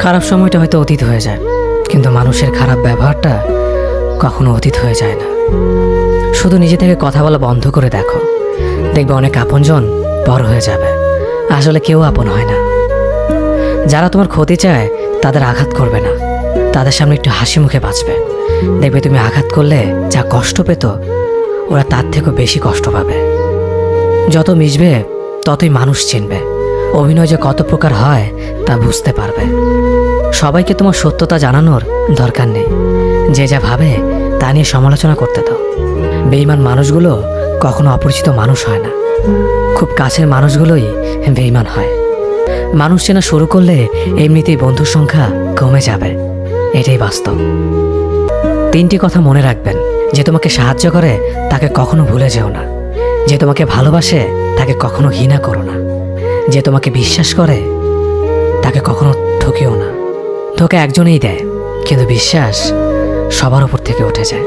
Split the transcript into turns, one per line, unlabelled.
খারাপ সময়টা হয়তো অতীত হয়ে যায়, কিন্তু মানুষের খারাপ ব্যবহারটা কখনো অতীত হয়ে যায় না। শুধু নিজে থেকে কথা বলা বন্ধ করে দেখো, দেখবে অনেক আপনজন বড় হয়ে যাবে। আসলে কেউ আপন হয় না। যারা তোমার ক্ষতি চায় তাদের আঘাত করবে না, তাদের সামনে একটু হাসি মুখে বাঁচবে। দেখবে তুমি আঘাত করলে যা কষ্ট পেত, ওরা তার থেকেও বেশি কষ্ট পাবে। যত মিশবে ততই মানুষ চিনবে, অভিনয় যে কত প্রকার হয় তা বুঝতে পারবে। সবাইকে তোমার সত্যতা জানানোর দরকার নেই, যে যা ভাবে তা নিয়ে সমালোচনা করতে দাও। বেঈমান মানুষগুলো কখনো অপরিচিত মানুষ হয় না, খুব কাছের মানুষগুলোই বেঈমান হয়। মানুষ চেনা শুরু করলে এমনিতেই বন্ধুর সংখ্যা কমে যাবে, এটাই বাস্তব। 3টি কথা মনে রাখবেন: যে তোমাকে সাহায্য করে তাকে কখনো ভুলে যেও না, যে তোমাকে ভালোবাসে তাকে কখনো ঘৃণা করো না, যে তোমাকে বিশ্বাস করে তাকে কখনো ঠকিও না। ধোঁকা একজনেই দেয়, কিন্তু বিশ্বাস সবার উপর থেকে উঠে যায়।